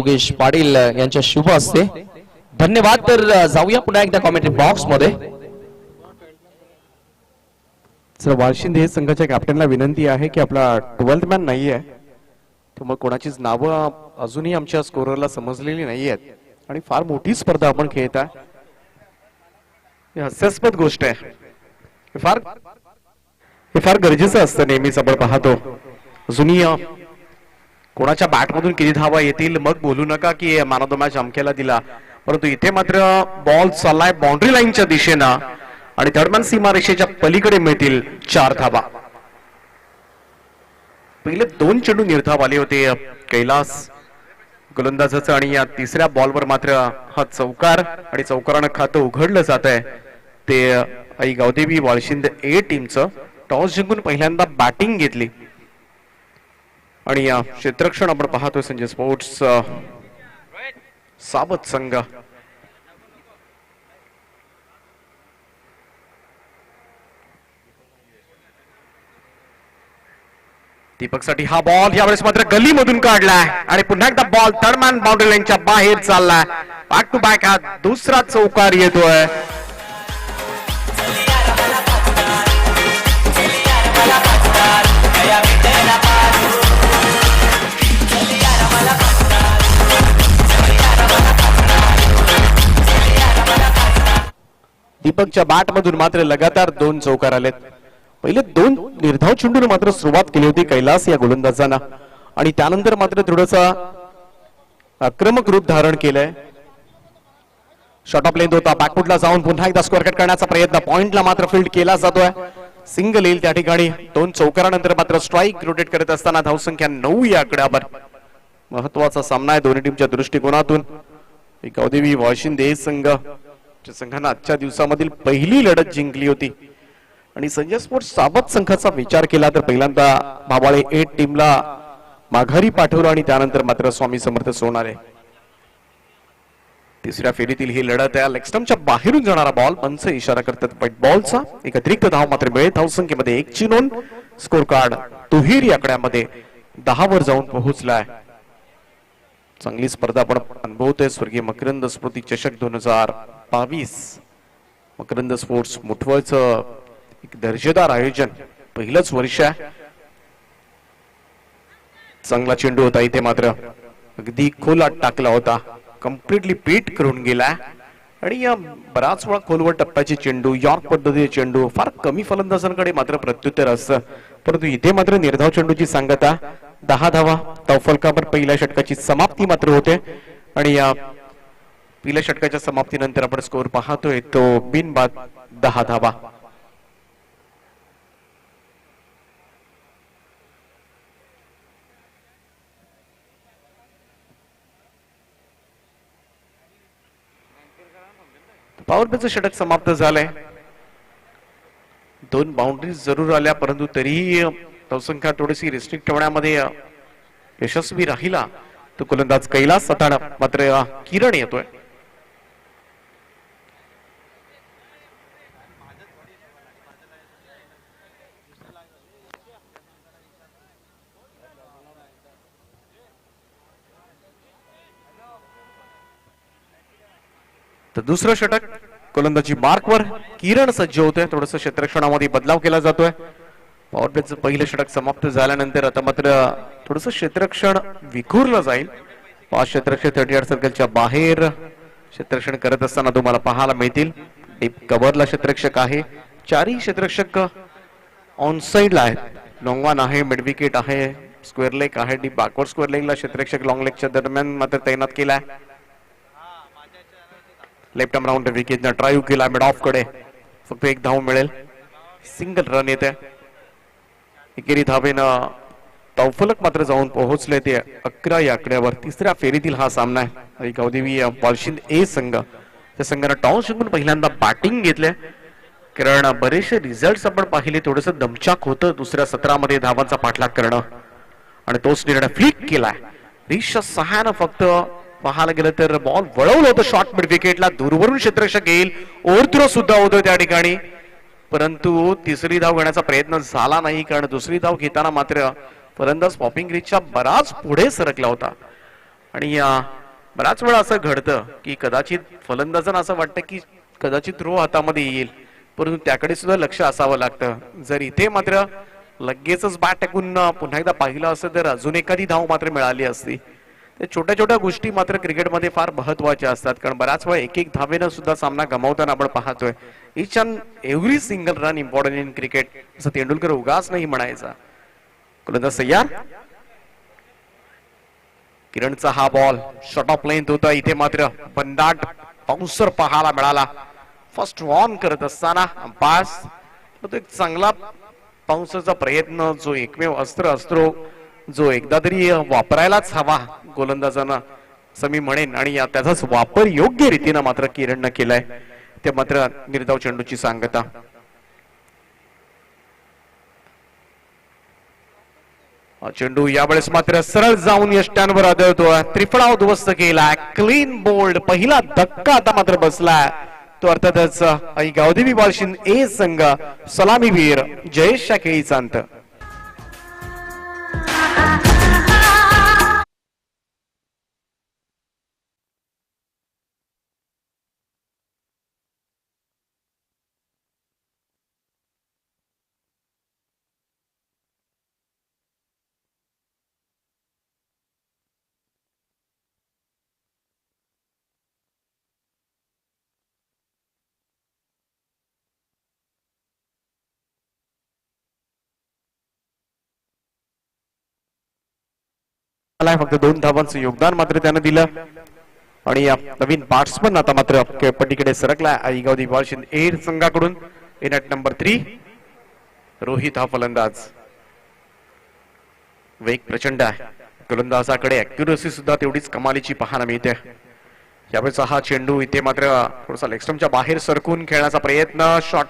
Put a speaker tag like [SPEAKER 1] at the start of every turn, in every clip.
[SPEAKER 1] योगेश पाटील यांच्या शुभ हस्ते धन्यवाद। तर जाऊया पुन्हा एकदा कमेंट्री बॉक्स मध्ये।
[SPEAKER 2] सर वाळशिंदे संघाच्या कॅप्टनला विनंती आहे की आपला 12th मॅन नाहीये, त्यामुळे कोणाचीच नावं अजूनही आमच्या स्कोररला समजलेली नाही आहेत आणि फार मोठी स्पर्धा आपण खेळत आहे। हास्यास्पद गोष्ट आहे, हे फार गरजेचं असतं नेहमीच आपण पाहतो। अजूनही कोणाच्या बॅटमधून किती धावा येतील मग बोलू नका की मॅन ऑफ द मॅच अमक्याला दिला, परंतु इथे मात्र बॉल चाललाय बाउंड्री लाईनच्या दिशेनं आणि थर्डमॅन सीमारेषेच्या पलीकडे मिळतील 4 धावा। पहिले 2 चेंडू निर्धाव आले होते कैलास गोलंदाजाचं आणि या तिसऱ्या बॉलवर मात्र हा चौकार आणि चौकारानं खातं उघडलं जात आहे। ते आई गावदेवी वाळशिंदे ए टीमचं टॉस जिंकून पहिल्यांदा बॅटिंग घेतली आणि या क्षेत्ररक्षण आपण पाहतोय संजय स्पोर्ट्स सावत संघ। दीपकसाठी हा बॉल यावेळेस मात्र गलीमधून काढलाय आणि पुन्हा एकदा बॉल थर्डमॅन बाउंड्री लाईनच्या बाहेर चाललाय। बॅक टू बॅक हा दुसरा चौकार येतोय। दीपकच्या बॅट मधून मात्र लगातार 2 चौकार आलेत। पहिले 2 निर्धाव चेंडूने मात्र सुरुवात केली होती कैलास या गोलंदाजांना आणि त्यानंतर मात्र थोडासा आक्रमक रूप धारण केलंय। शॉट ऑफ लेंथ होता, बॅकफुटला जाऊन पुन्हा एकदा स्कोअर कट करण्याचा प्रयत्न, पॉइंटला मात्र फील्ड केला जातोय। सिंगल येईल त्या ठिकाणी। 2 चौकारानंतर मात्र स्ट्राईक रोटेट करत असताना धावसंख्या 9 या आकड्यावर। महत्वाचा सामना आहे दोन्ही टीमच्या दृष्टिकोनातून। गावदेवी वाळशिंदे संघ संघानं आजच्या दिवसामधील पहिली लढत जिंकली होती आणि संजय स्पोर्ट्स सावत संघाचा विचार केला तर पहिल्यांदा भाबाळे ए टीमला माघारी पाठवलं आणि त्यानंतर मात्र स्वामी समर्थ सोनारे। तिसऱ्या फेरीतील ही लढत आहे। लेग स्टंपच्या बाहेरून जाणारा बॉल, पंच इशारा करतात व्हाईट बॉलचा। एक अतिरिक्त धाव मात्र मिळेल। धावसंख्येमध्ये 1 ची नोंद। स्कोर कार्ड दुहेरी आकड्यामध्ये 10 वर जाऊन पोहोचलाय। चांगली स्पर्धा आपण अनुभवतोय। स्वर्गीय मकरंद स्मृती चषक 2022 मकरंद स्पोर्ट्स मुठवळचं एक दर्जेदार आयोजन, पहिलंच वर्ष आहे। चांगला चेंडू होता, इथे मात्र अगदी खोलात टाकला होता, कम्प्लिटली पीट करून गेला आणि या बराच वेळा खोलवर टप्प्याचे चेंडू, यॉर्क पद्धतीचे चेंडू फार कमी फलंदाजांकडे मात्र प्रत्युत्तर असतं, परंतु इथे मात्र निर्धाव चेंडूची सांगता 10 धावा। तौफलकावर पहिल्या षटकाची समाप्ती मात्र होते आणि या पहिल्या षटकाच्या समाप्तीनंतर आपण स्कोर पाहतोय तो बिनबाद 10 धावा। पॉवर प्लेचं षटक समाप्त झालंय। 2 बाउंड्रीज जरूर आल्या, परंतु तरीही धावसंख्या थोडीशी रिस्ट्रिक्ट ठेवण्यामध्ये यशस्वी राहिला तो गोलंदाज कैलास। आता मात्र किरण येतोय। तर दुसरं षटक गोलंदाजी मार्कवर किरण सज्ज होतोय। थोडस क्षेत्ररक्षणामध्ये बदलाव केला जातोय। पॉवर प्लेचं पहिलं षटक समाप्त झाल्यानंतर आता मात्र थोडस क्षेत्ररक्षण विखुरलं जाईल। 5 क्षेत्ररक्षक 30 यार्ड सर्कलच्या बाहेर क्षेत्ररक्षण करत असताना तुम्हाला पाहायला मिळतील। डीप कव्हरला क्षेत्ररक्षक आहे, 4ही क्षेत्ररक्षक ऑन साइडला आहेत। लॉंग वन आहे, मिड विकेट आहे, स्क्वेअर लेग आहे, डीप बॅकवर्ड स्क्वेअर लेगला क्षेत्ररक्षक लॉंग लेगच्या दरम्यान मात्र तैनात केलाय। लेफ्ट आर्म राऊंड विकेटनं ड्राईव्ह केला मिड ऑफ कडे, फक्त 1 धाव मिळेल। सिंगल रन येते। एकेरी धावेनं तौफलक मात्र जाऊन पोहोचले ते 11 या आकड्यावर। तिसऱ्या फेरीतील हा सामना आहे। गावदेवी वाळशिंदे ए संघ त्या संघानं टॉस जिंकून पहिल्यांदा बॅटिंग घेतले, कारण बरेचसे रिझल्ट आपण पाहिले थोडस दमछाक होतं दुसऱ्या सत्रामध्ये धावांचा पाठलाग करणं आणि तोच निर्णय फ्लिक केलाय। रिषा सहानं फक्त पाहायला गेलं तर बॉल वळवलं होतं शॉर्ट मिड विकेटला, दूरवरून क्षेत्ररक्षक येईल, ओव्हरथ्रो सुद्धा होतोय त्या ठिकाणी, परंतु तिसरी धाव घेण्याचा प्रयत्न झाला नाही, कारण दुसरी धाव घेताना मात्र फलंदाज पॉपिंग रिचच्या बराच पुढे सरकला होता आणि बराच वेळा असं घडतं की कदाचित फलंदाजांना असं वाटतं की कदाचित रो हातामध्ये येईल, परंतु त्याकडे सुद्धा लक्ष असावं लागतं. जर इथे मात्र लगेचच बॅट टाकून पुन्हा एकदा पाहिलं असं तर अजून एखादी धाव मात्र मिळाली असती. ते छोट्या छोट्या गोष्टी मात्र क्रिकेटमध्ये फार महत्वाच्या असतात, कारण बऱ्याच वेळा एक एक धावेनं सुद्धा सामना गमावताना आपण पाहतोय. Each and every single run important in cricket, असं तेंडुलकर उगाच नाही म्हणायचा. गोलंदाज तयार. किरणचा हा बॉल शॉर्ट ऑफ लेंथ होता. इथे मात्र बंदाट बाउन्सर पाहायला मिळाला. फर्स्ट ऑन करत असताना पास एक चांगला बाउन्सरचा प्रयत्न, जो एकमेव अस्त्र असतो जो एकदा तरी वापरायलाच हवा गोलंदाजांना, असं मी म्हणेन. आणि त्याचाच वापर योग्य रीतीनं मात्र किरणनं केलाय. ते मात्र निर्धाव चेंडूची सांगता. चेंडू यावेळेस मात्र सरळ जाऊन यष्ट्यांवर आदळतोय. त्रिफळा उद्ध्वस्त केलाय. क्लीन बोल्ड पहिला धक्का आता मात्र बसलाय. तो अर्थातच गावदेवी बालशिंद ए संघ सलामीवीर जयेश शाखेळीचा अंत. फक्त 2 धावांचं योगदान मात्र त्यानं दिलं. आणि या नवीन बॅट्समन आता मात्र खेळपट्टीकडे सरकला आईगावदी बालशिंद ए संघाकडून. इन ॲट नंबर 3 रोहित हा फलंदाज. वेग प्रचंड आहे गोलंदाजाकडे, अॅक्युरसी सुद्धा तेवढीच कमालीची पाहायला मिळते. यावेळेस हा चेंडू इथे मात्र थोडासा लेगस्टम्पच्या बाहेर सरकून खेळण्याचा प्रयत्न. शॉट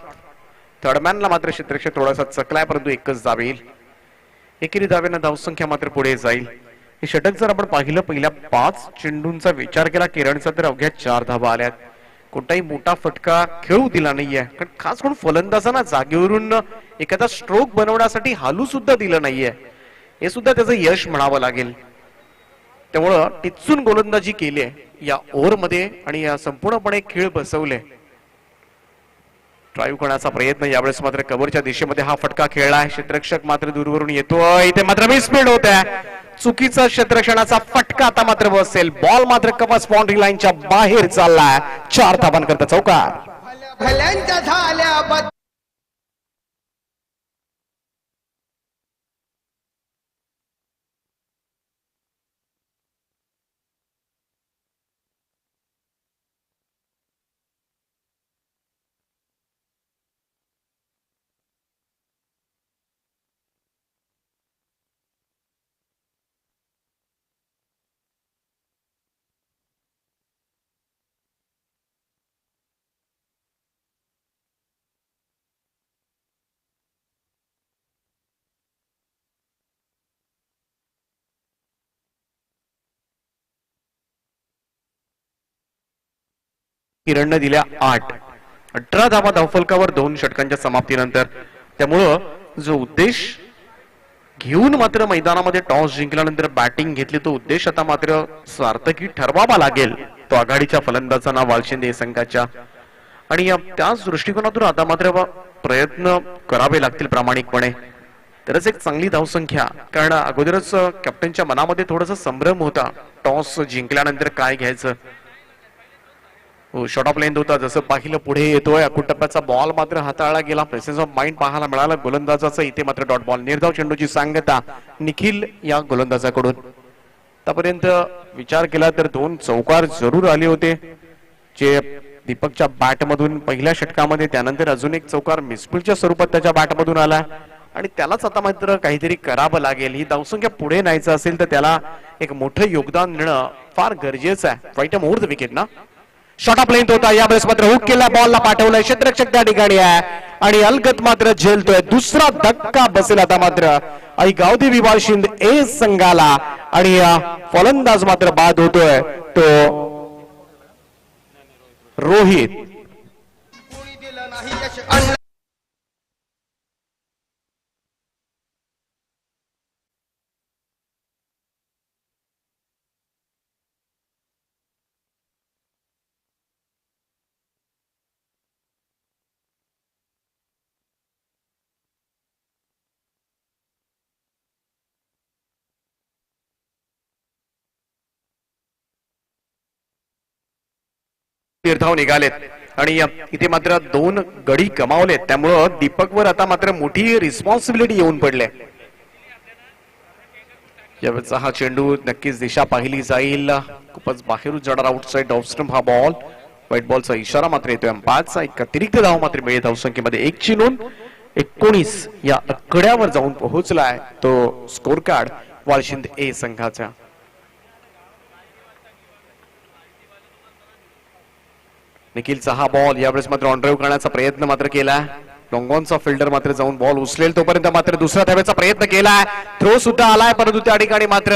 [SPEAKER 2] थर्डमॅनला मात्र क्षेत्ररक्षक थोडासा चकलाय, परंतु एकच धाव येईल. एकेरी धावेनं धावसंख्या मात्र पुढे जाईल. हे षटक जर आपण पाहिलं पहिल्या 5 चेंडूंचा विचार केला किरणचा, तर अवघ्या 4 धावा आल्यात. कोणताही मोठा फटका खेळू दिला नाहीये, कारण खास करून फलंदाजांना जागेवरून एखादा स्ट्रोक बनवण्यासाठी हालू सुद्धा दिलं नाहीये. हे सुद्धा त्याचं यश म्हणावं लागेल. त्यामुळं टिचून गोलंदाजी केली या ओव्हरमध्ये आणि या संपूर्णपणे खेळ बसवले. ड्राईव्ह करण्याचा प्रयत्न. यावेळेस मात्र कव्हरच्या दिशेमध्ये हा फटका खेळलाय. क्षेत्ररक्षक मात्र दूरवरून येतोय. इथे मात्र मिसफील्ड होत आहे. चुकीचा क्षेत्ररक्षणाचा फटका आता मात्र बसेल. बॉल मात्र कव्हर बाउंड्री लाईनच्या बाहेर चाललाय. 4 धावांकरता चौकार.
[SPEAKER 3] भल्यांच्या झाल्या
[SPEAKER 2] किरणनं दिल्या 8. 18 धावा धावफलकावर 2 षटकांच्या समाप्तीनंतर. त्यामुळं जो उद्देश घेऊन मात्र मैदानामध्ये टॉस जिंकल्यानंतर बॅटिंग घेतली, तो उद्देश आता मात्र सार्थकी ठरवावा लागेल. तो आघाडीच्या फलंदाजांना वालशिंदे संघाच्या. आणि त्याच दृष्टिकोनातून आता मात्र प्रयत्न करावे लागतील प्रामाणिकपणे, तरच एक चांगली धावसंख्या. कारण अगोदरच कॅप्टनच्या मनामध्ये थोडासा संभ्रम होता टॉस जिंकल्यानंतर काय घ्यायचं. शॉर्ट ऑफ लेंथ होता, जसं पाहिलं पुढे येतोय. अकुटप्प्याचा बॉल मात्र हाताळला गेला. प्रेसेन्स ऑफ माइंड पाहायला मिळाला गोलंदाजाचा. इथे मात्र डॉट बॉल. निर्धाव चेंडूची सांगता निखिल या गोलंदाजाकडून. आतापर्यंत विचार केला तर 2 चौकार जरूर आले होते, जे दीपकच्या बॅटमधून पहिल्या षटकामध्ये. त्यानंतर अजून एक चौकार मिसफील्डच्या स्वरूपात त्याच्या बॅटमधून आला. आणि त्यालाच आता मात्र काहीतरी करावं लागेल. ही धावसंख्या पुढे न्यायचं असेल तर त्याला एक मोठं योगदान देणं फार गरजेचं आहे. राईट मोर द विकेट ना. शॉर्ट ऑफ लेंथ होता. यावेळेस मात्र हुक केला. बॉलला पाठवलाय. क्षेत्ररक्षक त्या ठिकाणी आहे आणि अलगत मात्र झेलतोय. दुसरा धक्का बसेल आता मात्र आई गावदेवी बालशिंद ए संघाला. आणि फलंदाज मात्र बाद होतोय तो रोहित. निर्धाव निघालेत आणि इथे मात्र 2 गडी गमावलेत. त्यामुळं दीपकवर आता मात्र मोठी रिस्पॉन्सिबिलिटी येऊन पडले. यावेळेचा हा चेंडू नक्कीच दिशा पाहिली जाईल. खूपच बाहेरून जाणार आउटसाइड ऑफस्टंप हा बॉल. व्हाईट बॉलचा इशारा मात्र येतोय. 5चा एक अतिरिक्त धाव मात्र मिळेल. धावसंख्येमध्ये 1ची नोंद. 19 या आकड्यावर जाऊन पोहोचलाय तो स्कोर कार्ड वाळशिंद ए संघाचा. निखिलचा हा बॉल यावेळेस मात्र ऑन ड्राईव्ह करण्याचा प्रयत्न मात्र केला. लॉंगॉनचा फिल्डर मात्र जाऊन बॉल उचलेल तोपर्यंत मात्र दुसऱ्या धावेचा प्रयत्न केलाय. थ्रो सुद्धा आलाय परंतु त्या ठिकाणी मात्र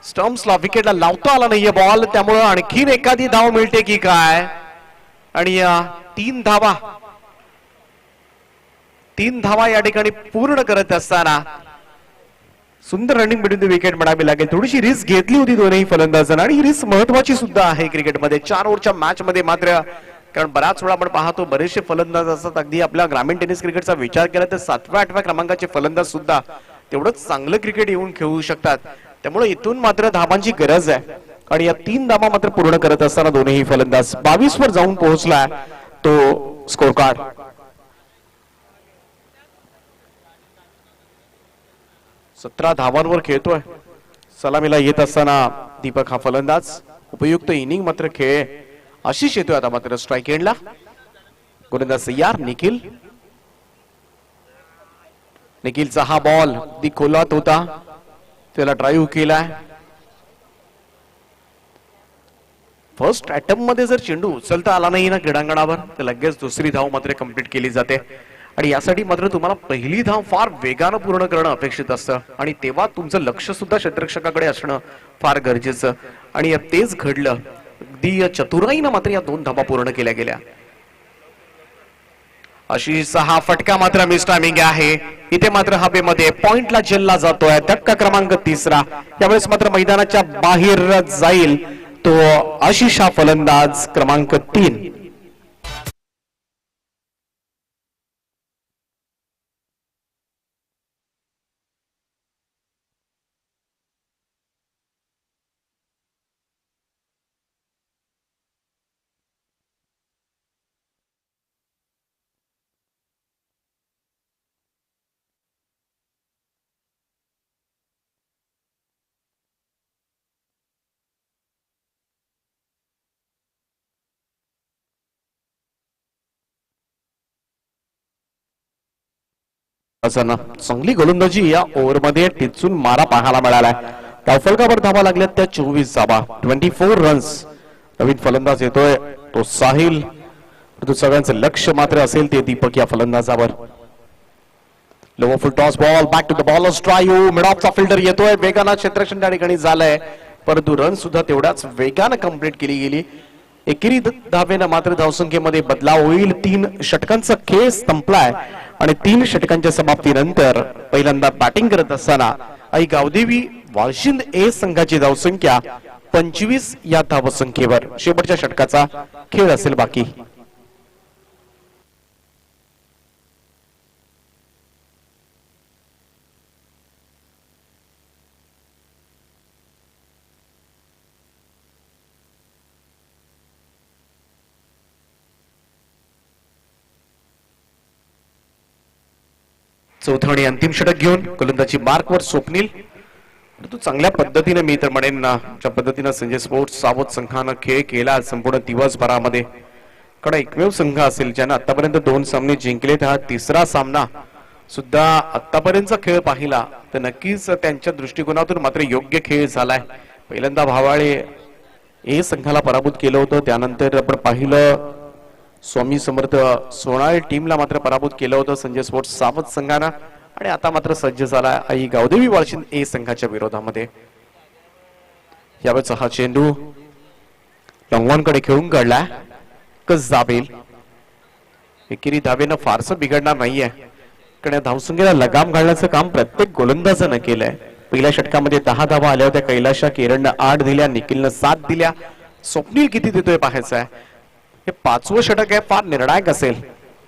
[SPEAKER 2] स्टम्प्सला विकेटला लावता आला नाहीये बॉल. त्यामुळं आणखीन एखादी धाव मिळते की काय. आणि 3 धावा या ठिकाणी पूर्ण करत असताना सुंदर रनिंग बिटवीन द विकेट म्हणावी लागेल. थोडीशी रिस्क घेतली होती दोन्ही फलंदाजांना आणि ही रिस्क महत्वाची सुद्धा आहे क्रिकेटमध्ये. 4 ओव्हरच्या मॅच मध्ये मात्र, कारण बराच वेळा आपण पाहतो बरेचसे फलंदाज असतात. अगदी आपल्या ग्रामीण टेनिस क्रिकेटचा विचार केला तर 7व्या 8व्या क्रमांकाचे फलंदाज सुद्धा तेवढंच चांगलं क्रिकेट येऊन खेळू शकतात. त्यामुळे इथून मात्र धावांची गरज आहे आणि या 3 धावा मात्र पूर्ण करत असताना दोन्ही फलंदाज 22 वर जाऊन पोहोचला तो स्कोर कार्ड. सतरा धावांवर खेळतोय. सलामीला येत असताना दीपक हा फलंदाज. उपयुक्त इनिंग मात्र खेळ. आशिष येतोय आता मात्र स्ट्राईक एंडला. गोलंदाज तयार. निखिलचा हा बॉल अगदी खोलात होता. त्याला ड्राईव्ह केलाय. फर्स्ट अटेम्प्ट मध्ये जर चेंडू उचलता आला नाही ना क्रीडांगणावर तर लगेच दुसरी धाव मात्र कंप्लीट केली जाते. आणि यासाठी मात्र तुम्हाला पहिली धाव फार वेगानं पूर्ण करणं अपेक्षित असतं आणि तेव्हा तुमचं लक्ष सुद्धा क्षेत्ररक्षकाकडे असणं फार गरजेचं. आणि तेच घडलं. अगदी चतुराईनं मात्र या 2 धावा पूर्ण केल्या गेल्या. आशिषचा हा फटका मात्र मिस टायमिंग आहे. इथे मात्र हवेमध्ये पॉइंटला झेलला जातोय. धक्का क्रमांक 3. यावेळेस मात्र मैदानाच्या बाहेर जाईल तो आशिष हा फलंदाज क्रमांक 3. चांगली गोलंदाजी या ओव्हरमध्ये टिचून मारा पाहायला मिळाला. डावफलकावर धावा लागल्यात त्या 24 धावा. 24 रन्स. नवीन फलंदाज येतोय तो साहिल. सगळ्यांचं लक्ष मात्र असेल ते दीपक या फलंदाजावर. Lower full toss ball. Back to the ball. Drive. Mid ऑफचा फिल्डर येतोय. वेगानं क्षेत्ररक्षण त्या ठिकाणी झालंय परंतु रन सुद्धा तेवढ्याच वेगानं कंप्लीट केली गेली. एकेरी धावेनं मात्र धावसंख्येमध्ये बदलाव होईल. 3 षटकांचा खेळ संपलाय आणि 3 षटकांच्या समाप्तीनंतर पहिल्यांदा बॅटिंग करत असताना आई गावदेवी वाळशिंद ए संघाची धावसंख्या 25 या धावसंख्येवर. शेवटच्या षटकाचा खेळ असेल बाकी. चौथं आणि अंतिम षटक घेऊन गोलंदाजी मार्कवर स्वप्नील. परंतु चांगल्या पद्धतीने मी तर म्हणेन ना ज्या पद्धतीने संजय स्पोर्ट्स सावध संघानं खेळ केला संपूर्ण दिवसभरामध्ये. कारण एकमेव संघ असेल ज्यानं आतापर्यंत 2 सामने जिंकलेत. हा 3रा सामना सुद्धा आतापर्यंतचा खेळ पाहिला तर नक्कीच त्यांच्या दृष्टिकोनातून मात्र योग्य खेळ झालाय. पहिल्यांदा भावाळे ए संघाला पराभूत केलं होतं. त्यानंतर आपण पाहिलं स्वामी समर्थ सोनाळ टीमला मात्र पराभूत केलं होतं संजय स्पोर्ट्स सावध संघानं. आणि आता मात्र सज्ज झाला आई गावदेवी वाळशिंद ए संघाच्या विरोधामध्ये. यावेळेचा हा चेंडू लॉंगॉनकडे खेळून काढला. कस जावेल. एकेरी धावेनं फारसं बिघडणार नाहीये कारण धावसंख्येला लगाम घालण्याचं काम प्रत्येक गोलंदाजानं केलंय. पहिल्या षटकामध्ये 10 धावा आल्या होत्या. कैलाशा केरणनं 8 दिल्या. निखिलनं 7 दिल्या. स्वप्नील किती देतोय पाहायचं आहे. हे 5वं षटक आहे. फार निर्णायक असेल.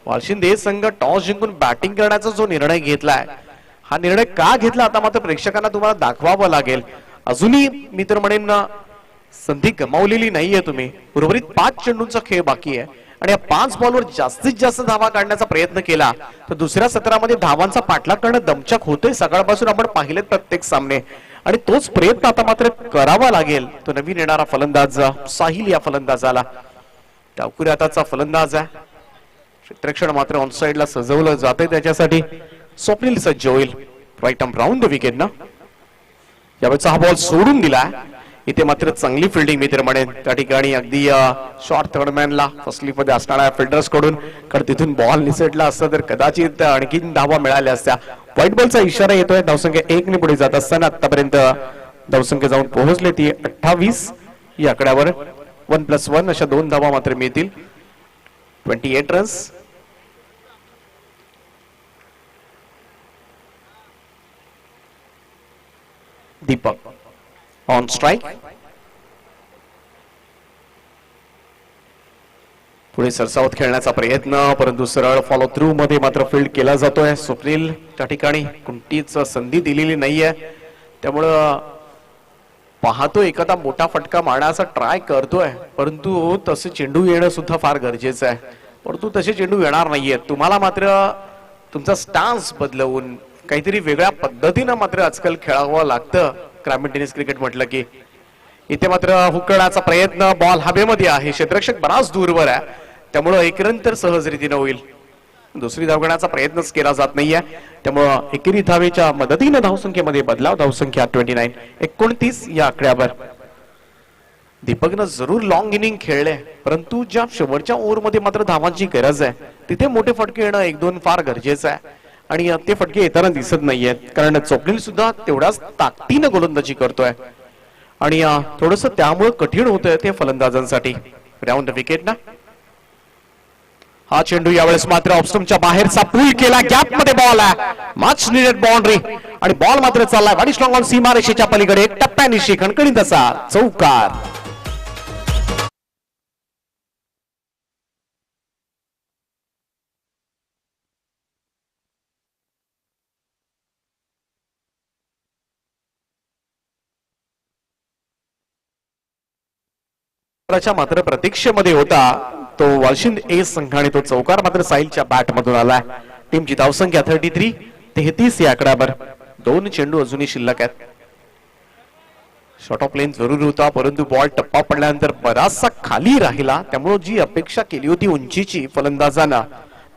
[SPEAKER 2] वाळशिंद हे संघ टॉस जिंकून बॅटिंग करण्याचा जो निर्णय घेतलाय हा निर्णय का घेतला आता मात्र प्रेक्षकांना तुम्हाला दाखवावं लागेल. अजूनही मी तर म्हणेन संधी गमावलेली नाहीये तुम्ही. उर्वरित 5 चेंडूंचा खेळ बाकी आहे आणि या 5 बॉलवर जास्तीत जास्त धावा काढण्याचा प्रयत्न केला तर दुसऱ्या सत्रामध्ये धावांचा पाठलाग करणं दमछाक होतोय. सकाळपासून आपण पाहिलेत प्रत्येक सामने आणि तोच प्रयत्न आता मात्र करावा लागेल. तो नवीन येणारा फलंदाज साहिल या फलंदाजाला. डावखुरी हाताचा फलंदाज आहे. क्षेत्ररक्षण मात्र ऑन साइडला सजवलं जाते त्याच्यासाठी. स्वप्नील सज्ज होईल right arm round the wicket ना. यावेळेचा हा बॉल सोडून दिला. इथे मात्र चांगली फिल्डिंग मी तर म्हणेन त्या ठिकाणी. अगदी शॉर्ट थर्डमॅनला फर्स्ट स्लिप मध्ये असणाऱ्या फिल्डर्स कडून, कारण तिथून बॉल निसटला असता तर कदाचित आणखीन धावा मिळाल्या असत्या. व्हाईट बॉलचा इशारा येतोय. धावसंख्या 1 ने पुढे जात असताना आतापर्यंत धावसंख्या जाऊन पोहोचले ती 28. या आकड्यावर 1+1 अशा 2 धावा मात्र मिळतील. 28 रन्स. Deepak on strike. पुढे सरसावत खेळण्याचा प्रयत्न, परंतु सरळ फॉलो थ्रू मध्ये मात्र फील्ड केला जातोय. स्वप्नील त्या ठिकाणी कोणतीच संधी दिलेली नाहीये, त्यामुळं पाहतो एखादा मोठा फटका मारण्याचा ट्राय करतोय, परंतु तसे चेंडू येणं सुद्धा फार गरजेचं आहे. परंतु तसे चेंडू येणार नाहीयेत. तुम्हाला मात्र तुमचा स्टान्स बदलवून काहीतरी वेगळ्या पद्धतीनं मात्र आजकाल खेळावं लागतं ग्रामीण टेनिस क्रिकेट म्हटलं की. इथे मात्र हुक करण्याचा प्रयत्न, बॉल हवेमध्ये आहे, क्षेत्ररक्षक बराच दूरवर आहे, त्यामुळं एक रन तर सहज रीतीनं होईल. दुसरी धाव घेण्याचा प्रयत्नच केला जात नाहीये, त्यामुळं एकेरी धावेच्या मदतीनं धावसंख्येमध्ये बदलाव. धावसंख्या 29 या आकड्यावर. दीपकनं जरूर लॉंग इनिंग खेळले, परंतु ज्या शेवटच्या ओव्हरमध्ये मात्र धावांची गरज आहे तिथे मोठे फटके येणं 1-2 फार गरजेचं आहे आणि ते फटके येताना दिसत नाहीयेत. कारण स्वप्नील सुद्धा तेवढ्याच ताकदीनं गोलंदाजी करतोय आणि थोडस त्यामुळे कठीण होतंय ते फलंदाजांसाठी. राऊंड विकेट ना. हा चेंडू यावेळेस मात्र ऑफस्टंपच्या बाहेरचा पूल केला. गॅप मध्ये बॉल आहे, मच नीडेड बाउंड्री आणि बॉल मात्र चाललाय व्हेरी स्ट्रॉंग ऑन सीमारेषेच्या पलीकडे. एक टप्प्यानिशी खणखणीत असा चौकार. मात्र प्रतीक्षेमध्ये होता तो वाशिंद ए संघाने. तो चौकार मात्र साहिलच्या बॅट मधून आलाय. टीमची धावसंख्या 33 या आकड्यावर. 2 चेंडू अजूनही शिल्लक आहेत. शॉर्ट ऑफ लेन जरूर होता, परंतु बॉल टप्पा पडल्यानंतर बराचसा खाली राहिला, त्यामुळे जी अपेक्षा केली होती उंचीची फलंदाजांना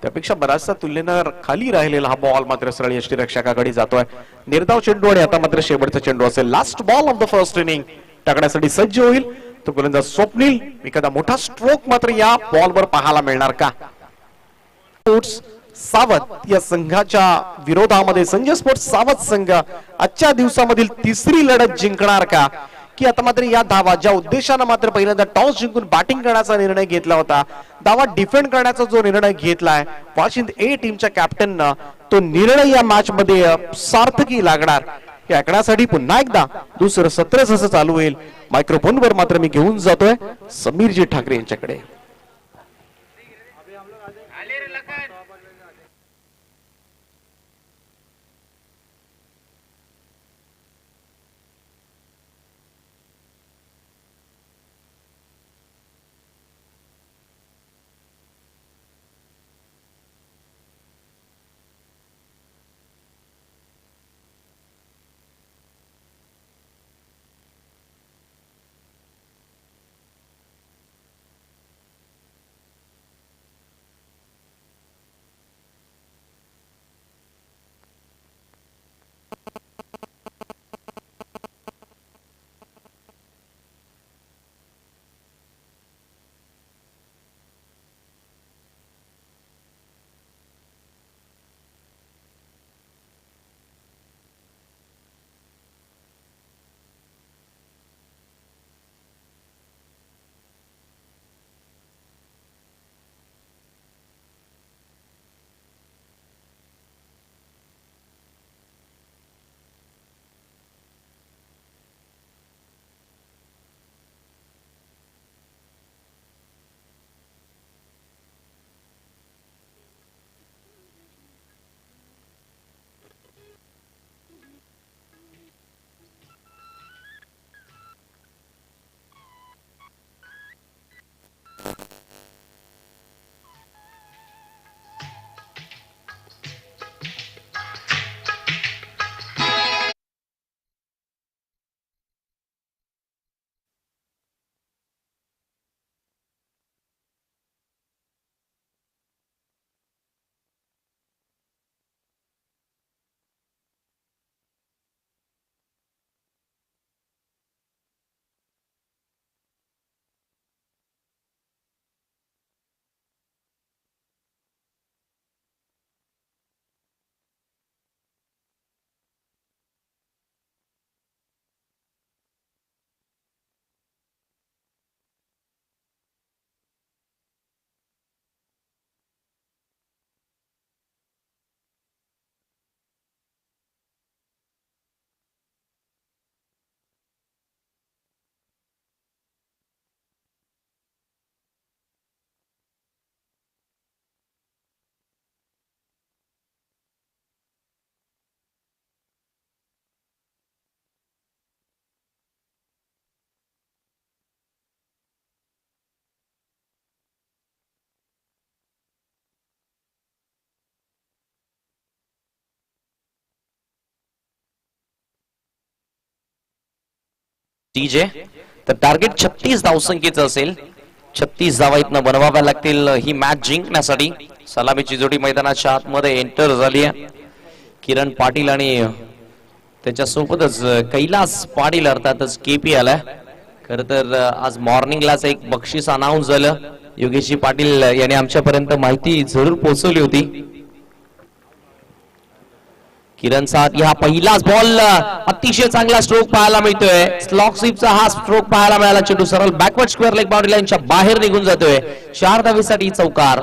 [SPEAKER 2] त्यापेक्षा बराचसा तुलनेनं खाली राहिलेला हा बॉल मात्र सरळ यष्टीरक्षकाकडे जातोय. निर्धाव चेंडू आणि आता मात्र शेवटचा चेंडू असेल. Last ball of the first inning टाकण्यासाठी सज्ज होईल तो गोलंदाज स्वप्नील. एखादा मोठा स्ट्रोक मात्र या बॉलवर पाहायला मिळणार का? सावत या संघाच्या विरोधामध्ये संजय स्पोर्ट्स सावत संघ आजच्या दिवसामधील तिसरी लढत जिंकणार का? की आता मात्र या धावा ज्या उद्देशानं मात्र पहिल्यांदा टॉस जिंकून बॅटिंग करण्याचा निर्णय घेतला होता, धावा डिफेंड करण्याचा जो निर्णय घेतलाय वाशिंद ए टीमच्या कॅप्टननं, तो निर्णय या मॅच मध्ये सार्थकी लागणार हे ऐकण्यासाठी पुन्हा एकदा दुसरं सत्र जसं चालू होईल मायक्रोफोनवर मात्र मी घेऊन जातोय समीरजी ठाकरे यांच्याकडे.
[SPEAKER 1] डीजे तर टार्गेट 36 धावसंख्येचं असेल. 36 धावा इथनं बनवाव्या लागतील ही मॅच जिंकण्यासाठी. सलामीची जोडी मैदानाच्या आतमध्ये एंटर झाली आहे. किरण पाटील आणि त्याच्यासोबतच कैलास पाटील अर्थातच केपी आलाय. खर तर आज मॉर्निंगलाच एक बक्षीस अनाऊन्स झालं. योगेशजी पाटील यांनी आमच्यापर्यंत माहिती जरूर पोहोचवली होती. किरण साथ हा पहिलाच बॉल अतिशय चांगला स्ट्रोक पाहायला मिळतोय. स्लॉक स्वीपचा हा स्ट्रोक पाहायला मिळाला. चेंडू सरळ बॅकवर्ड स्क्वेअर लेग बाउंड्री लाईनच्या बाहेर निघून जातोय. 4 धावेसाठी चौकार.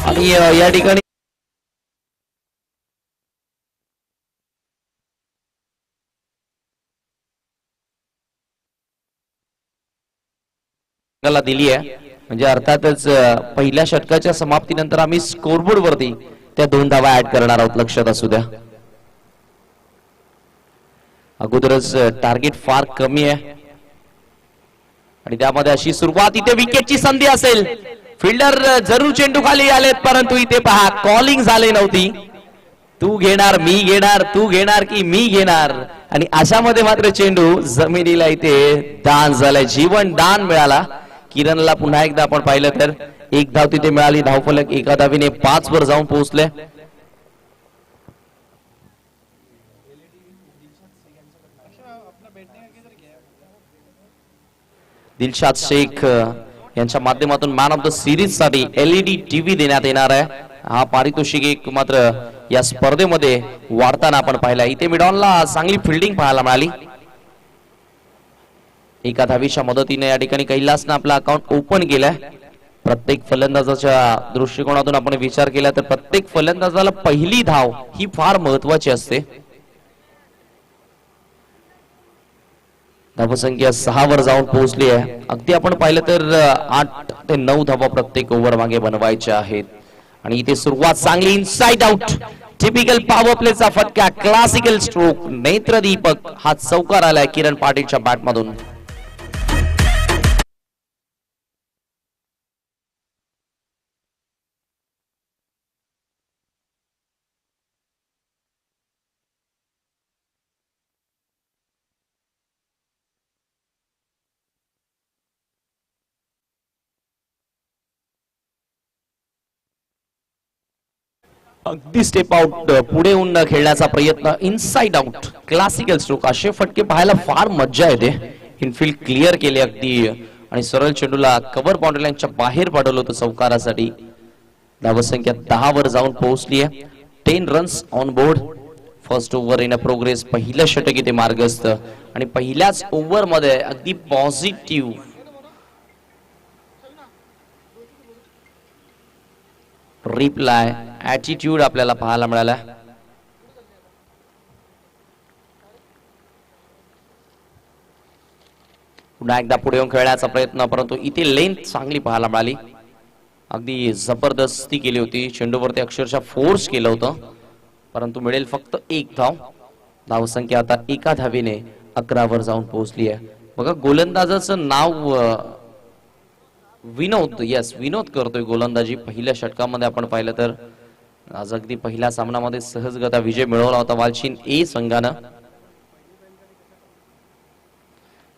[SPEAKER 1] आणि या ठिकाणी दिली आहे. म्हणजे अर्थातच पहिल्या षटकाच्या समाप्तीनंतर आम्ही स्कोरबोर्ड वरती त्या 2 धावा ऍड करणार आहोत. लक्षात असू द्या. अगोदरच टार्गेट फार कमी आहे आणि त्यामध्ये अशी सुरुवात. इथे विकेटची संधी असेल. फिल्डर जरूर चेंडू खाली आलेत परंतु इथे पहा कॉलिंग झाले नव्हती. तू घेणार मी घेणार तू घेणार की मी घेणार आणि अशामध्ये मात्र चेंडू जमिनीला इथे दान झालाय. जीवन दान मिळाला. किरणला पुन्हा एकदा आपण पाहिलं तर 1 धाव तिथे मिळाली. धावफलक एका धावीने 5 वर जाऊन पोहोचले. दिलशाद शेख यांच्या माध्यमातून मॅन ऑफ द सिरीज साठी LED टीव्ही देण्यात येणार आहे. हा पारितोषिक एक मात्र या स्पर्धेमध्ये वाढताना आपण पाहिला. इथे मिडॉनला चांगली फिल्डिंग पाहायला मिळाली. एका धावीच्या मदतीने या ठिकाणी कैलासनं आपला अकाउंट ओपन केलाय. प्रत्येक फलंदाजाच्या दृष्टिकोनातून आपण विचार केला तर प्रत्येक फलंदाजाला पहिली धाव ही फार महत्वाची असते. धावसंख्या 6 वर जाऊन पोहोचली आहे. अगदी आपण पाहिलं तर 8 ते 9 धावा प्रत्येक ओव्हर मागे बनवायच्या आहेत. आणि इथे सुरुवात चांगली इनसाइड आउट. टिपिकल पॉवर प्लेचा फटका. Classical stroke. नेत्रदीपक हा चौकार आलाय किरण पाटीलच्या बॅटमधून. अगदी स्टेप आउट पुढे येऊन खेळण्याचा प्रयत्न. Inside out classical stroke. असे फटके पाहायला फार मज्जा येते. इनफिल्ड क्लिअर केले अगदी आणि सरळ चेंडूला कव्हर बाउंड्री लाईनच्या बाहेर पाडवलं होतं चौकारासाठी. धावसंख्या 10 वर जाऊन पोहोचली आहे. 10 runs on board. First over in a progress. पहिलं षटक इथे मार्गस्थ आणि पहिल्याच ओव्हर मध्ये अगदी पॉझिटिव्ह रिप्लाय ऍटिट्यूड आपल्याला पाहायला मिळाला. पुन्हा एकदा पुढे येऊन खेळण्याचा प्रयत्न परंतु इथे लेंथ चांगली पाहायला मिळाली. अगदी जबरदस्ती केली होती. चेंडूवरती अक्षरशः फोर्स केलं होतं परंतु मिळेल फक्त 1 धाव. धावसंख्या आता एका धावीने 11 वर जाऊन पोहोचली आहे. बघा गोलंदाजाचं नाव विनोद. यस विनोद करतोय गोलंदाजी. पहिल्या षटकामध्ये आपण पाहिलं तर आज अगदी पहिल्या सामन्यामध्ये सहजगता विजय मिळवला होता वालचिन ए संघानं.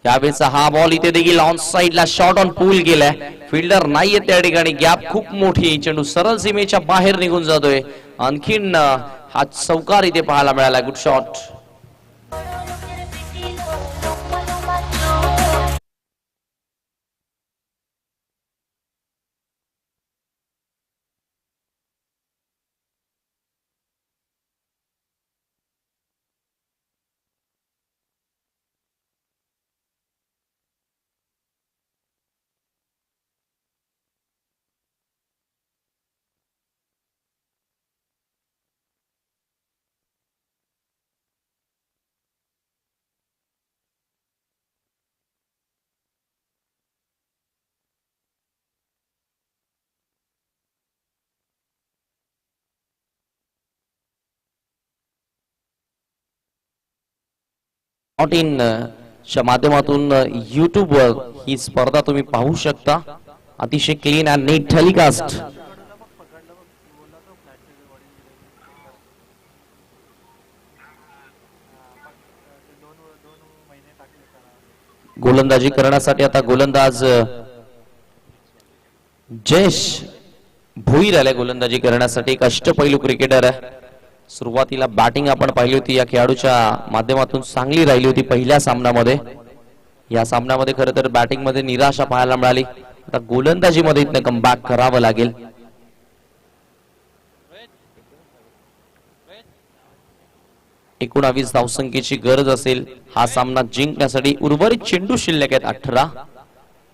[SPEAKER 1] यावेळेचा हा बॉल इथे देखील ऑन साइडला शॉट ऑन पूल गेलाय. फिल्डर नाहीये त्या ठिकाणी. गॅप खूप मोठी. चेंडू सरळ सीमेच्या बाहेर निघून जातोय. आणखीन हा चौकार इथे पाहायला मिळाला. Good shot. नॉट इन च्या माध्यमातून YouTube वर ही स्पर्धा तुम्ही पाहू शकता. अतिशय क्लीन अँड नीट टेलिकास्ट. गोलंदाजी करण्यासाठी आता गोलंदाज जयेश भोईर आले गोलंदाजी करण्यासाठी. एक अष्टपैलू क्रिकेटर आहे. सुरुवातीला बॅटिंग आपण पाहिली होती या खेळाडूच्या माध्यमातून चांगली राहिली होती पहिल्या सामन्यामध्ये. या सामन्यामध्ये खरं तर बॅटिंग मध्ये निराशा पाहायला मिळाली. आता गोलंदाजीमध्ये इथनं कमबॅक करावं लागेल. एकूण 20 धावसंख्येची गरज असेल हा सामना जिंकण्यासाठी. उर्वरित चेंडू शिल्लक आहेत 18.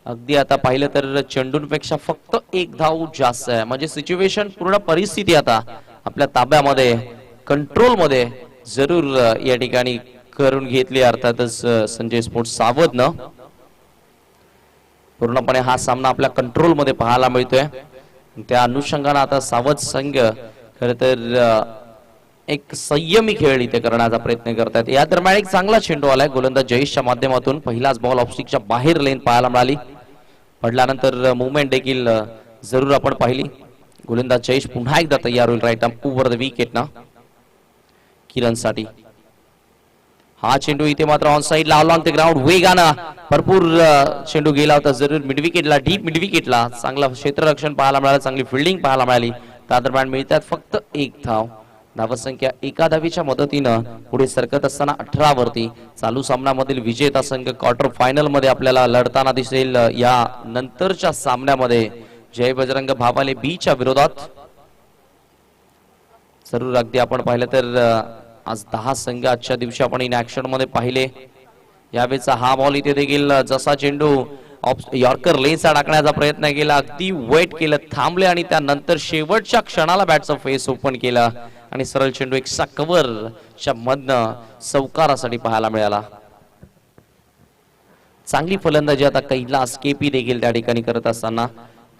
[SPEAKER 1] अगदी आता पाहिलं तर चेंडूंपेक्षा फक्त एक धाव जास्त आहे. म्हणजे सिच्युएशन पूर्ण परिस्थिती आता आपल्या ताब्यामध्ये कंट्रोल मध्ये जरूर या ठिकाणी करून घेतली. अर्थातच संजय स्पोर्ट्स सावध न पूर्णपणे हा सामना आपल्या कंट्रोल मध्ये पाहायला मिळतोय. त्या अनुषंगाने आता सावध संघ खर तर एक संयमी खेळ इथे करण्याचा प्रयत्न करतात. या दरम्यान एक चांगला चेंडू आलाय गोलंदाज जयेशच्या माध्यमातून. पहिलाच बॉल ऑफस्टिकच्या बाहेर लेन पाहायला मिळाली. पडल्यानंतर मुवमेंट देखील जरूर आपण पाहिली. गोलंदाज जयेश पुन्हा एकदा तयार होईल right arm over the wicket ना किरण साठी. हा चेंडू इथे मात्र ऑन साइड लावला ते ग्राउंड वेगानं भरपूर चेंडू गेला होता जरूर मिड विकेटला, डीप मिड विकेटला. चांगला क्षेत्ररक्षण पाहायला मिळालं, चांगली फिल्डिंग पाहायला मिळाली. त्या दरम्यान मिळतात फक्त एक धाव. धावसंख्या एका धावीच्या मदतीनं पुढे सरकत असताना 18 वरती. चालू सामन्यामधील विजेता संघ क्वार्टर फायनल मध्ये आपल्याला लढताना दिसेल. या नंतरच्या सामन्यामध्ये जय बजरंग भावाले बीच्या विरोधात. जरूर अगदी आपण पाहिलं तर आज 10 संघ आजच्या दिवशी आपण इन ऍक्शन मध्ये पाहिले. यावेळेचा हा बॉल इथे देखील जसा चेंडू यॉर्कर लेनचा टाकण्याचा प्रयत्न केला, अगदी वेट केलं, थांबले आणि त्यानंतर शेवटच्या क्षणाला बॅटचा फेस ओपन केला आणि सरळ चेंडू एक कव्हरच्या मधनं चौकारासाठी पाहायला मिळाला. चांगली फलंदाजी आता कैलास केपी देखील त्या ठिकाणी करत असताना.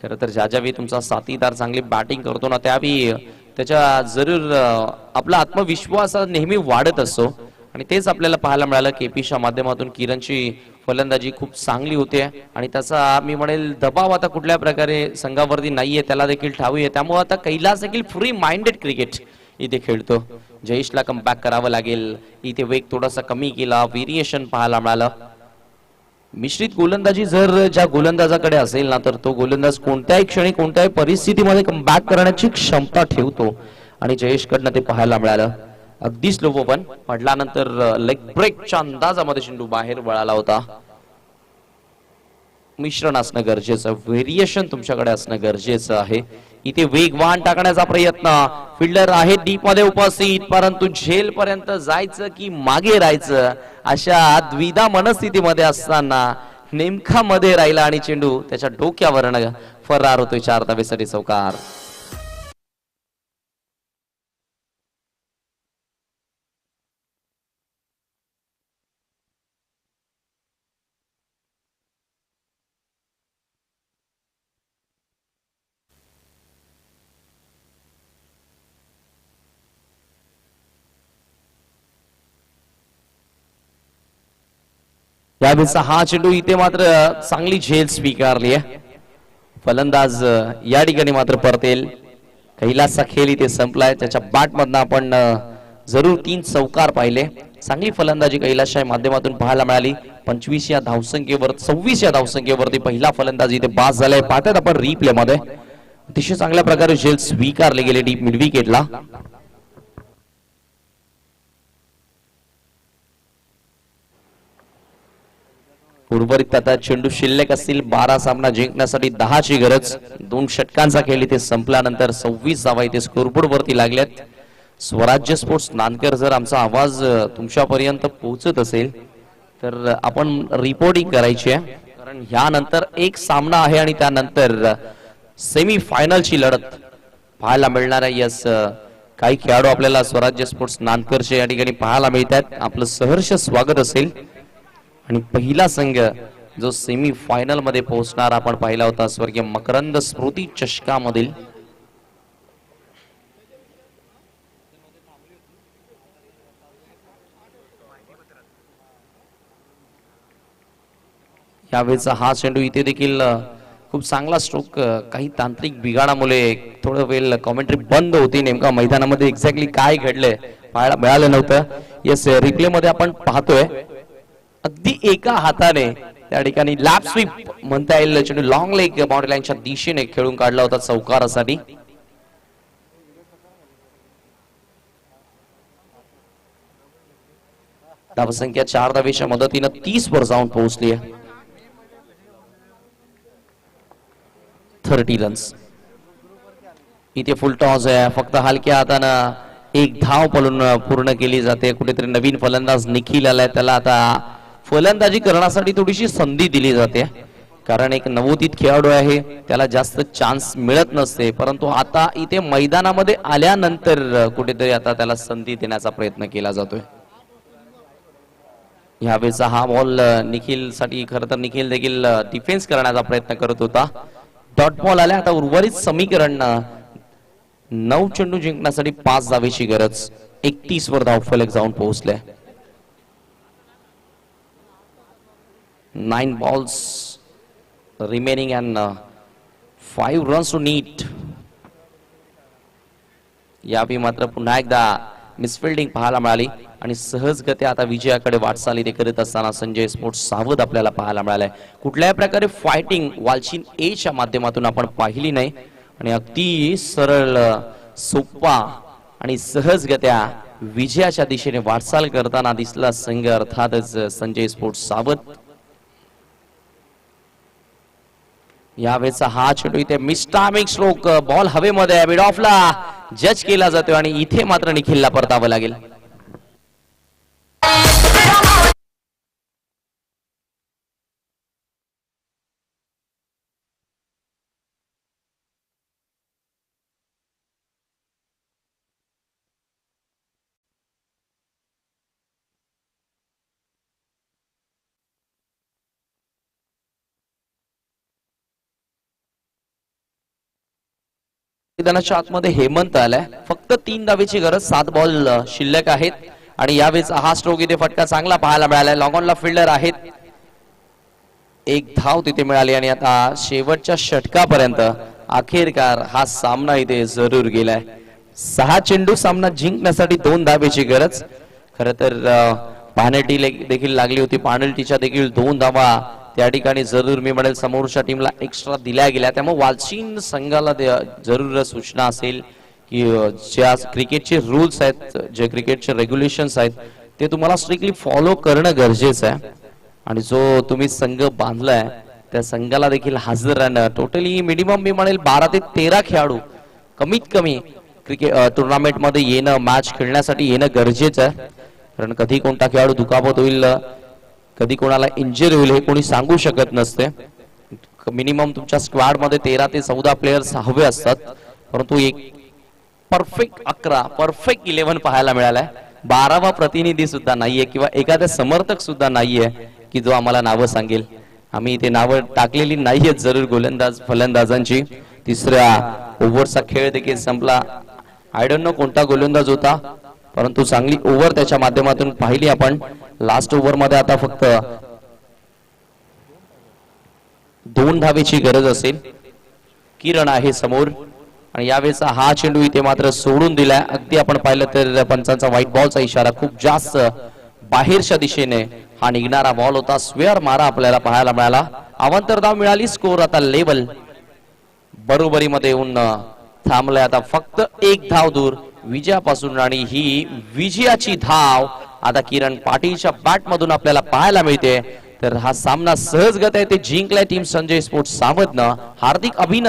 [SPEAKER 1] खरं तर ज्या ज्यावेळी तुमचा साथीदार चांगली बॅटिंग करतो ना त्यावेळी त्याच्या जरूर आपला आत्मविश्वास नेहमी वाढत असतो आणि तेच आपल्याला पाहायला मिळालं. केपीच्या माध्यमातून किरणची फलंदाजी खूप चांगली होते आणि त्याचा मी म्हणेल दबाव आता कुठल्या प्रकारे संघावरती नाहीये, त्याला देखील ठाऊक आहे. त्यामुळे आता कैलास देखील फ्री माइंडेड क्रिकेट इथे खेळतो. जयेशला कमबॅक करावं लागेल. इथे वेग थोडासा कमी केला, व्हेरिएशन पाहायला मिळालं. मिश्रित गोलंदाजी जर ज्या गोलंदाजाकडे असेल ना तर तो गोलंदाज कोणत्याही क्षणी कोणत्याही परिस्थितीमध्ये कमबॅक करण्याची क्षमता ठेवतो आणि जयेशकडनं ते पाहायला मिळालं. अगदी स्लो ओव्हर पडल्यानंतर लेग ब्रेकच्या अंदाजामध्ये चेंडू बाहेर वळाला होता. मिश्रण असणं गरजेचं, व्हेरिएशन तुमच्याकडे असणं गरजेचं आहे. इथे वेगवान टाकण्याचा प्रयत्न, फिल्डर आहे डीप मध्ये उपस्थित, परंतु झेल पर्यंत जायचं की मागे राहायचं अशा द्विधा मनस्थितीमध्ये असताना नेमका मध्ये राहिला आणि चेंडू त्याच्या डोक्यावरनं फरार होतोय. 4 धावेसाठी चौकार. यावेळेचा हा चेंडू इथे मात्र चांगली झेल स्वीकारली आहे. फलंदाज या ठिकाणी मात्र परतेल. कैलासचा खेळ इथे संपलाय. त्याच्या बॅट मधनं आपण जरूर 3 चौकार पाहिले. चांगली फलंदाजी कैलासच्या माध्यमातून पाहायला मिळाली. 25 या धावसंख्येवर 26 या धावसंख्येवरती पहिला फलंदाज इथे बास झालाय. पाहतात आपण रिप्ले मध्ये अतिशय चांगल्या प्रकारे झेल स्वीकारले गेले डीप मिड विकेटला. उर्वरित आता चेंडू शिल्लक असतील 12. सामना जिंकण्यासाठी 10 ची गरज. 2 षटकांचा खेळ इथे संपल्यानंतर 26 धावा इथे स्कोरबोर्ड वरती लागल्यात. स्वराज्य स्पोर्ट्स नानकर, जर आमचा आवाज तुमच्यापर्यंत पोहोचत असेल तर आपण रिपोर्टिंग करायची आहे, कारण ह्यानंतर एक सामना आहे आणि त्यानंतर सेमी फायनलची लढत पाहायला मिळणार आहे. यस, काही खेळाडू आपल्याला स्वराज्य स्पोर्ट्स नानकरचे या ठिकाणी पाहायला मिळतात. आपलं सहर्ष स्वागत असेल. आणि पहिला संघ जो सेमी फायनल मध्ये पोहोचणार आपण पाहिला होता स्वर्गीय मकरंद स्मृती चषकामधील. यावेळेचा हा चेंडू इथे देखील खूप चांगला स्ट्रोक. काही तांत्रिक बिघाडामुळे थोडं वेळ कॉमेंट्री बंद होती. नेमका मैदानामध्ये एक्झॅक्टली काय घडलंय पाहायला मिळालं नव्हतं. येस, रिप्ले मध्ये आपण पाहतोय अगदी एका हाताने त्या ठिकाणी लॅप स्वीप म्हणता येईल, चेंडू लॉंग लेग बाउंड्री लाईनच्या दिशेने खेळून काढला होता चौकारासाठी. धावसंख्या 4 धावेच्या मदतीनं 30 वर जाऊन पोहोचली आहे. 30 रन्स. इथे फुल टॉस आहे, फक्त हलक्या हातानं एक धाव पूर्ण केली जाते. कुठेतरी नवीन फलंदाज निखिल आलाय, त्याला आता फलंदाजी करण्यासाठी थोडीशी संधी दिली जाते, कारण एक नवोदित खेळाडू आहे, त्याला जास्त चान्स मिळत नसते. परंतु आता इथे मैदानामध्ये आल्यानंतर कुठेतरी आता त्याला संधी देण्याचा प्रयत्न केला जातोय. यावेळेचा हा बॉल निखिल साठी, खरं तर निखिल देखील डिफेन्स करण्याचा प्रयत्न करत होता. डॉट बॉल आला. आता उर्वरित समीकरण 9 चेंडू जिंकण्यासाठी 5 धावेची गरज. 31 वर धावफलक जाऊन पोहोचले. 9 balls remaining and 5 runs to need. यावेळी मात्र पुन्हा एकदा मिसफिल्डिंग पाहायला मिळाली आणि सहजगत्या आता विजयाकडे वाटचाल इथे करत असताना संजय स्पोर्ट्स सावध आपल्याला पाहायला मिळालाय. कुठल्याही प्रकारे फायटिंग वालचिन एच्या माध्यमातून आपण पाहिली नाही आणि अगदी सरळ, सोपा आणि सहजगत्या विजयाच्या दिशेने वाटचाल करताना दिसला संघ, अर्थातच संजय स्पोर्ट्स सावध. यावेळेचा हा चेंडू इथे मिस्टामिक स्ट्रोक, बॉल हवेमध्ये मिड ऑफला जज केला जातो आणि इथे मात्र निखिलला परतावं लागेल. मैदानाच्या आतमध्ये हेमंत आलाय. फक्त 3 धावेची गरज, 7 बॉल शिल्लक आहेत आणि यावेळेचा हा स्ट्रोक इथे फटका चांगला पाहायला मिळालाय. लॉंग ऑनला फिल्डर आहेत. 1 धाव तिथे मिळाली आणि आता शेवटच्या षटकापर्यंत अखेरकार हा सामना इथे जरूर गेलाय. 6 चेंडू सामना जिंकण्यासाठी 2 धावेची गरज. खर तर पेनल्टी देखील लागली होती. पेनल्टीच्या देखील 2 धावा त्या ठिकाणी जरूर मी म्हणेल समोरच्या टीमला एक्स्ट्रा दिल्या गेल्या. त्यामुळे वालचीन संघाला जरूर सूचना असेल की ज्या क्रिकेटचे रूल्स आहेत, जे क्रिकेटचे रेग्युलेशन्स आहेत, ते तुम्हाला स्ट्रिक्टली फॉलो करणं गरजेचं आहे. आणि जो तुम्ही संघ बांधलाय त्या संघाला देखील हजर राहणं, टोटली मिनिमम मी म्हणेल 12 ते 13 खेळाडू कमीत कमी क्रिकेट टुर्नामेंट मध्ये येणं, मॅच खेळण्यासाठी येणं गरजेचं आहे. कारण कधी कोणता खेळाडू दुखापत होईल, कधी कोणाला इंजरी होईल हे कोणी सांगू शकत नसते. मिनिमम तुमच्या स्क्वॉड मध्ये 13 ते 14 प्लेयर्स हवे असतात, परंतु एक परफेक्ट 11 परफेक्ट 11 पाहायला मिळालाय. 12वा प्रतिनिधी सुद्धा नाहीये किंवा एखादा समर्थक सुद्धा नाहीये की जो आम्हाला नावं सांगेल. आम्ही इथे नावं टाकलेली नाहीयेत जरूर गोलंदाज फलंदाजांची. तिसऱ्या ओव्हरचा खेळ देखील संपला. आय डोंट नो कोणता गोलंदाज होता, परंतु चांगली ओव्हर त्याच्या माध्यमातून पाहिली आपण. लास्ट ओव्हर मध्ये आता फक्त 2 धावेची गरज असेल. किरण आहे समोर आणि यावेळेचा हा चेंडू इथे मात्र सोडून दिलाय. अगदी आपण पाहिलं तर पंचांचा व्हाईट बॉलचा इशारा, खूप जास्त बाहेरच्या दिशेने हा निघणारा बॉल होता. स्क्वेअर मारा आपल्याला पाहायला मिळाला. अवांतर धाव मिळाली. स्कोर आता लेवल बरोबरीमध्ये येऊन थांबलाय. आता फक्त 1 धाव दूर विजयापासून आणि ही विजयाची धाव आता किरण पाटीलच्या बॅट मधून आपल्याला पाहायला मिळते. तर हा सामना सहजगत आहे ते जिंकलाय टीम संजय स्पोर्ट्स सावधनं. हार्दिक अभिनंदन.